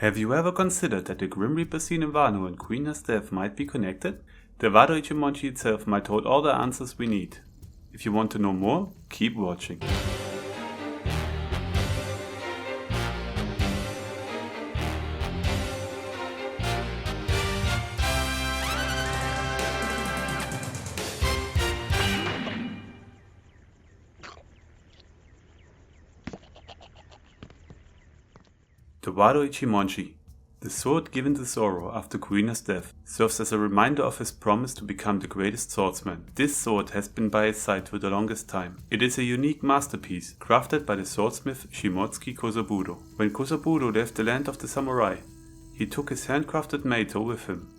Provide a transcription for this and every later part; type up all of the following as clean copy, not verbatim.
Have you ever considered that the Grim Reaper scene in Wano and Kuinas Death might be connected? The Wado Ichimonji itself might hold all the answers we need. If you want to know more, keep watching. The Wado Ichimonji, the sword given to Zoro after Kuinas death, serves as a reminder of his promise to become the greatest swordsman. This sword has been by his side for the longest time. It is a unique masterpiece, crafted by the swordsmith Shimotsuki Kozabudo. When Kozabudo left the land of the samurai, he took his handcrafted Meito with him.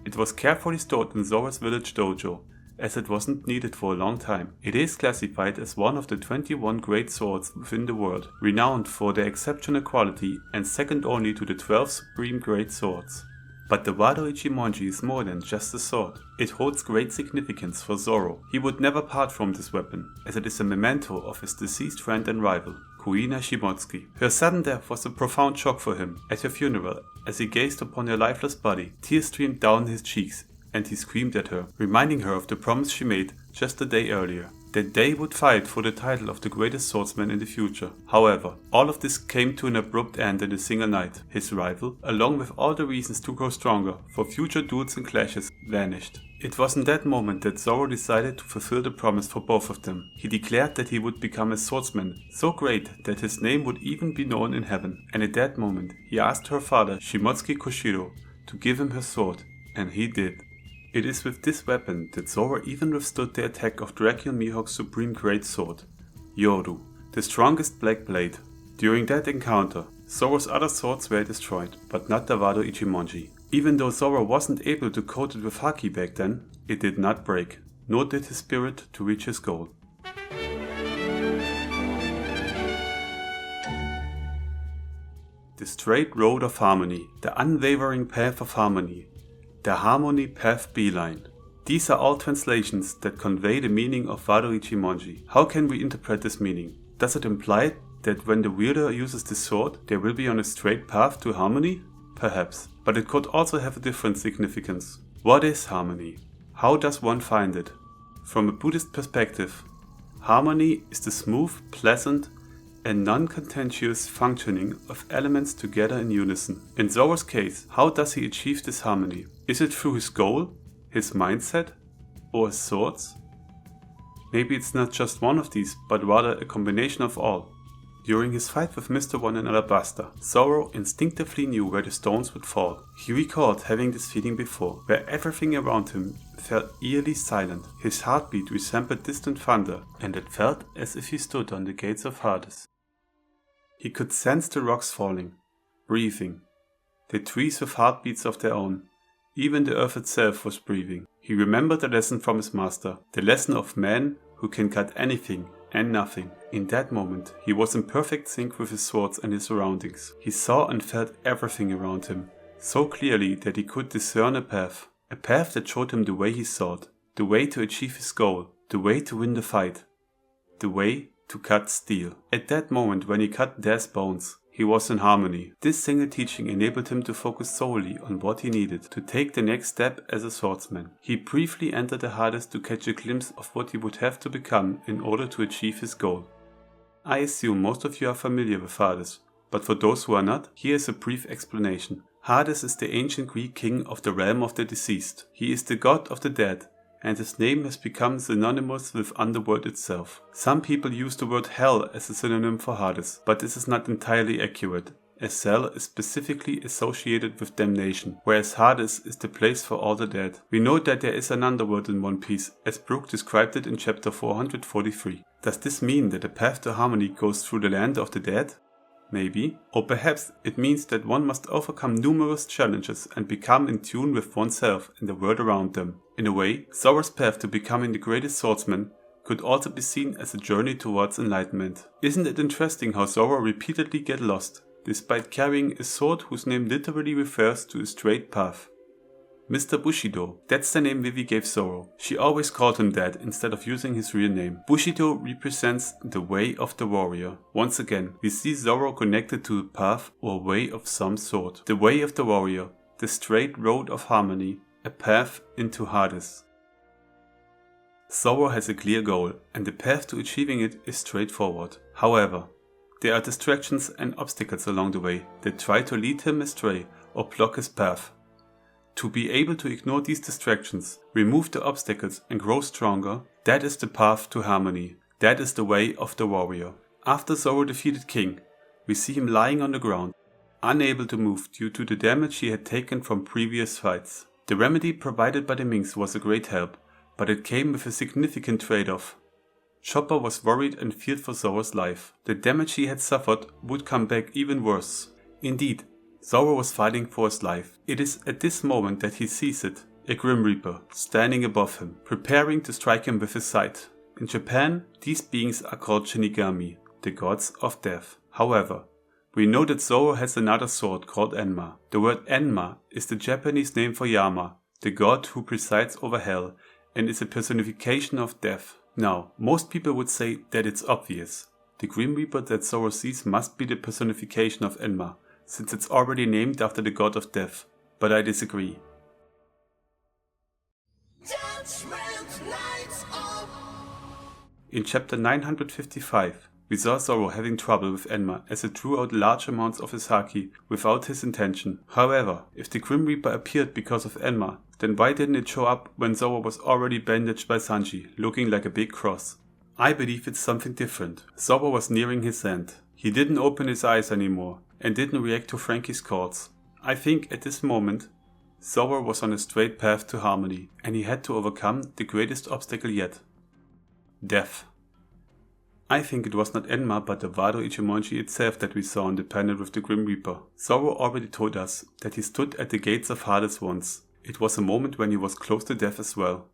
It was carefully stored in Zoro's village dojo, as it wasn't needed for a long time. It is classified as one of the 21 great swords within the world, renowned for their exceptional quality and second only to the 12 supreme great swords. But the Wado Ichimonji is more than just a sword. It holds great significance for Zoro. He would never part from this weapon, as it is a memento of his deceased friend and rival, Kuina Shimotsuki. Her sudden death was a profound shock for him. At her funeral, as he gazed upon her lifeless body, tears streamed down his cheeks, and he screamed at her, reminding her of the promise she made just a day earlier, that they would fight for the title of the greatest swordsman in the future. However, all of this came to an abrupt end in a single night. His rival, along with all the reasons to grow stronger for future duels and clashes, vanished. It was in that moment that Zoro decided to fulfill the promise for both of them. He declared that he would become a swordsman so great that his name would even be known in heaven. And at that moment, he asked her father, Shimotsuki Koshiro, to give him her sword, and he did. It is with this weapon that Zoro even withstood the attack of Dracula Mihawk's supreme great sword, Yoru, the strongest black blade. During that encounter, Zoro's other swords were destroyed, but not the Wado Ichimonji. Even though Zoro wasn't able to coat it with Haki back then, it did not break, nor did his spirit to reach his goal. The straight road of harmony, the unwavering path of harmony, the harmony path beeline. These are all translations that convey the meaning of Wado Ichimonji. How can we interpret this meaning? Does it imply that when the wielder uses the sword, they will be on a straight path to harmony? Perhaps, but it could also have a different significance. What is harmony? How does one find it? From a Buddhist perspective, harmony is the smooth, pleasant, and non-contentious functioning of elements together in unison. In Zoro's case, how does he achieve this harmony? Is it through his goal, his mindset, or his swords? Maybe it's not just one of these, but rather a combination of all. During his fight with Mr. One in Alabasta, Zoro instinctively knew where the stones would fall. He recalled having this feeling before, where everything around him felt eerily silent. His heartbeat resembled distant thunder, and it felt as if he stood on the gates of Hades. He could sense the rocks falling, breathing, the trees with heartbeats of their own. Even the earth itself was breathing. He remembered the lesson from his master, the lesson of man who can cut anything and nothing. In that moment, he was in perfect sync with his swords and his surroundings. He saw and felt everything around him, so clearly that he could discern a path that showed him the way he sought, the way to achieve his goal, the way to win the fight, the way to cut steel. At that moment when he cut Death's bones, he was in harmony. This single teaching enabled him to focus solely on what he needed to take the next step as a swordsman. He briefly entered the Hades to catch a glimpse of what he would have to become in order to achieve his goal. I assume most of you are familiar with Hades, but for those who are not, here is a brief explanation. Hades is the ancient Greek king of the realm of the deceased. He is the god of the dead, and his name has become synonymous with underworld itself. Some people use the word hell as a synonym for Hades, but this is not entirely accurate, as hell is specifically associated with damnation, whereas Hades is the place for all the dead. We know that there is an underworld in One Piece, as Brook described it in chapter 443. Does this mean that the path to harmony goes through the land of the dead? Maybe. Or perhaps it means that one must overcome numerous challenges and become in tune with oneself and the world around them. In a way, Zoro's path to becoming the greatest swordsman could also be seen as a journey towards enlightenment. Isn't it interesting how Zoro repeatedly gets lost, despite carrying a sword whose name literally refers to a straight path? Mr. Bushido, that's the name Vivi gave Zoro. She always called him that instead of using his real name. Bushido represents the way of the warrior. Once again, we see Zoro connected to a path or way of some sort. The way of the warrior, the straight road of harmony, a path into Hades. Zoro has a clear goal, and the path to achieving it is straightforward. However, there are distractions and obstacles along the way that try to lead him astray or block his path. To be able to ignore these distractions, remove the obstacles and grow stronger, that is the path to harmony. That is the way of the warrior. After Zoro defeated King, we see him lying on the ground, unable to move due to the damage he had taken from previous fights. The remedy provided by the Minks was a great help, but it came with a significant trade-off. Chopper was worried and feared for Zoro's life. The damage he had suffered would come back even worse. Indeed, Zoro was fighting for his life. It is at this moment that he sees it, a Grim Reaper, standing above him, preparing to strike him with his scythe. In Japan, these beings are called Shinigami, the gods of death. However, we know that Zoro has another sword called Enma. The word Enma is the Japanese name for Yama, the god who presides over hell, and is a personification of death. Now, most people would say that it's obvious. The Grim Reaper that Zoro sees must be the personification of Enma, since it's already named after the god of death, but I disagree. In chapter 955, we saw Zoro having trouble with Enma as it drew out large amounts of his haki without his intention. However, if the Grim Reaper appeared because of Enma, then why didn't it show up when Zoro was already bandaged by Sanji, looking like a big cross? I believe it's something different. Zoro was nearing his end. He didn't open his eyes anymore, and didn't react to Frankie's calls. I think at this moment, Zoro was on a straight path to harmony, and he had to overcome the greatest obstacle yet. Death. I think it was not Enma but the Wado Ichimonji itself that we saw on the panel with the Grim Reaper. Zoro already told us that he stood at the gates of Hades once. It was a moment when he was close to death as well.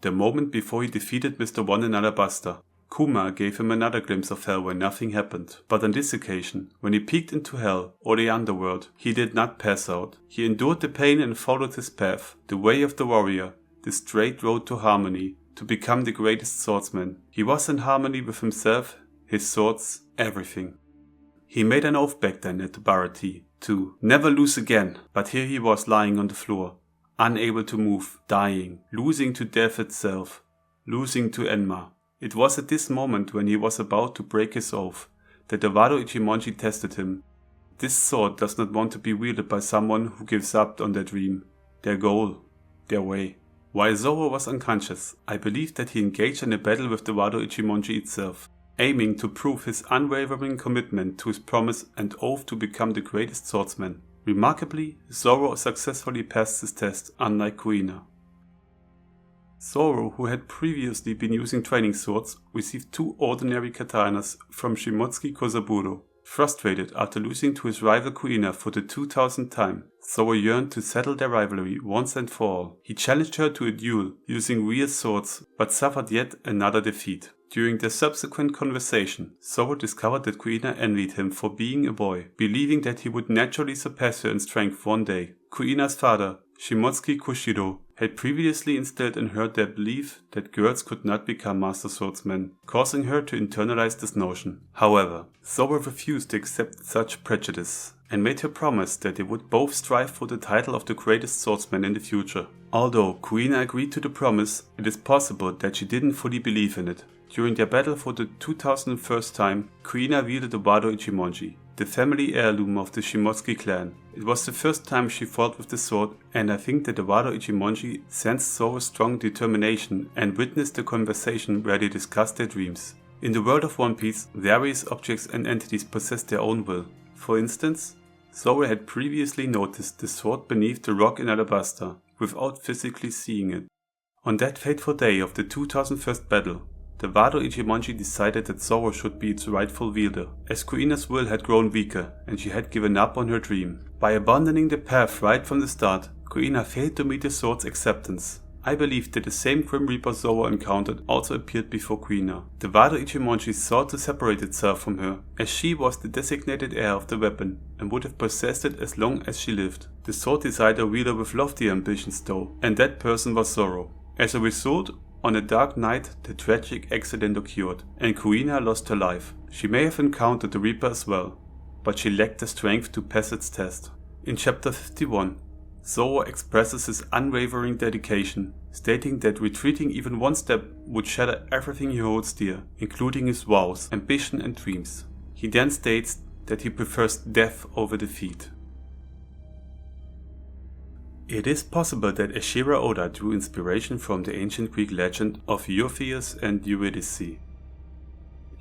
The moment before he defeated Mr. One in Alabaster. Kuma gave him another glimpse of hell when nothing happened. But on this occasion, when he peeked into hell, or the underworld, he did not pass out. He endured the pain and followed his path, the way of the warrior, the straight road to harmony, to become the greatest swordsman. He was in harmony with himself, his swords, everything. He made an oath back then at the Bharati to never lose again, but here he was lying on the floor, unable to move, dying, losing to death itself, losing to Enma. It was at this moment when he was about to break his oath that the Wado Ichimonji tested him. This sword does not want to be wielded by someone who gives up on their dream, their goal, their way. While Zoro was unconscious, I believe that he engaged in a battle with the Wado Ichimonji itself, aiming to prove his unwavering commitment to his promise and oath to become the greatest swordsman. Remarkably, Zoro successfully passed this test, unlike Kuina. Zoro, who had previously been using training swords, received 2 ordinary katanas from Shimotsuki Kozaburo. Frustrated after losing to his rival Kuina for the 2000th time, Zoro yearned to settle their rivalry once and for all. He challenged her to a duel using real swords, but suffered yet another defeat. During their subsequent conversation, Zoro discovered that Kuina envied him for being a boy, believing that he would naturally surpass her in strength one day. Kuina's father, Shimotsuki Kushiro, had previously instilled in her the belief that girls could not become master swordsmen, causing her to internalize this notion. However, Zoro refused to accept such prejudice, and made her promise that they would both strive for the title of the greatest swordsman in the future. Although Kuina agreed to the promise, it is possible that she didn't fully believe in it. During their battle for the 2001st time, Kuina wielded the Wado Ichimonji, the family heirloom of the Shimotsuki clan. It was the first time she fought with the sword, and I think that the Wado Ichimonji sensed Zoro's strong determination and witnessed the conversation where they discussed their dreams. In the world of One Piece, various objects and entities possess their own will. For instance, Zoro had previously noticed the sword beneath the rock in Alabaster, without physically seeing it. On that fateful day of the 2001st battle, the Wado Ichimonji decided that Zoro should be its rightful wielder, as Kuina's will had grown weaker and she had given up on her dream. By abandoning the path right from the start, Kuina failed to meet the sword's acceptance. I believe that the same Grim Reaper Zoro encountered also appeared before Kuina. The Wado Ichimonji sought to separate itself from her, as she was the designated heir of the weapon and would have possessed it as long as she lived. The sword desired a wielder with lofty ambitions though, and that person was Zoro. As a result, on a dark night, the tragic accident occurred, and Kuina lost her life. She may have encountered the Reaper as well, but she lacked the strength to pass its test. In chapter 51, Zoro expresses his unwavering dedication, stating that retreating even one step would shatter everything he holds dear, including his vows, ambition and dreams. He then states that he prefers death over defeat. It is possible that Eiichiro Oda drew inspiration from the ancient Greek legend of Orpheus and Eurydice.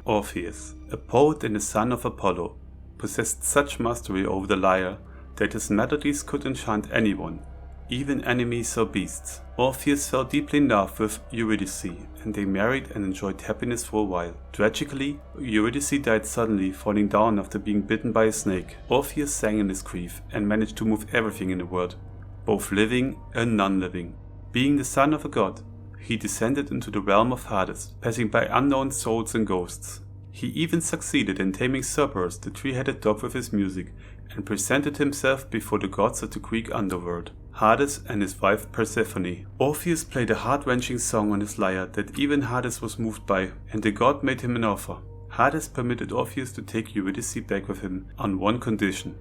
Orpheus, a poet and the son of Apollo, possessed such mastery over the lyre that his melodies could enchant anyone, even enemies or beasts. Orpheus fell deeply in love with Eurydice, and they married and enjoyed happiness for a while. Tragically, Eurydice died suddenly, falling down after being bitten by a snake. Orpheus sang in his grief and managed to move everything in the world, both living and non-living. Being the son of a god, he descended into the realm of Hades, passing by unknown souls and ghosts. He even succeeded in taming Cerberus, the three-headed dog, with his music, and presented himself before the gods of the Greek underworld, Hades and his wife Persephone. Orpheus played a heart-wrenching song on his lyre that even Hades was moved by, and the god made him an offer. Hades permitted Orpheus to take Eurydice back with him on one condition.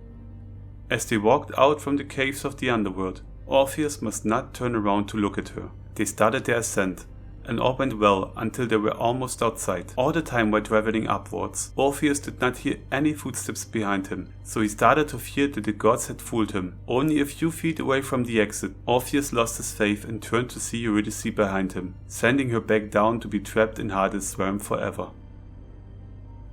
As they walked out from the caves of the underworld, Orpheus must not turn around to look at her. They started their ascent, and all went well until they were almost outside. All the time while traveling upwards, Orpheus did not hear any footsteps behind him, so he started to fear that the gods had fooled him. Only a few feet away from the exit, Orpheus lost his faith and turned to see Eurydice behind him, sending her back down to be trapped in Hades' realm forever.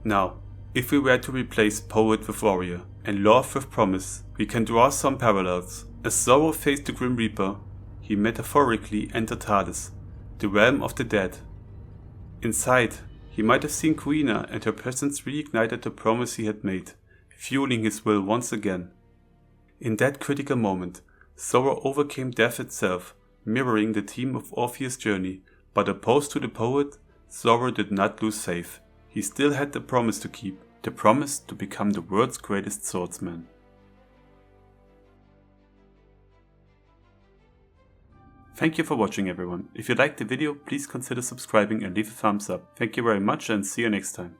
Now, if we were to replace poet with warrior, and love with promise, we can draw some parallels. As Zoro faced the Grim Reaper, he metaphorically entered Hades, the realm of the dead. Inside, he might have seen Kuina, and her presence reignited the promise he had made, fueling his will once again. In that critical moment, Zoro overcame death itself, mirroring the theme of Orpheus' journey, but opposed to the poet, Zoro did not lose faith. He still had the promise to keep, the promise to become the world's greatest swordsman. Thank you for watching everyone. If you liked the video, please consider subscribing and leave a thumbs up. Thank you very much and see you next time.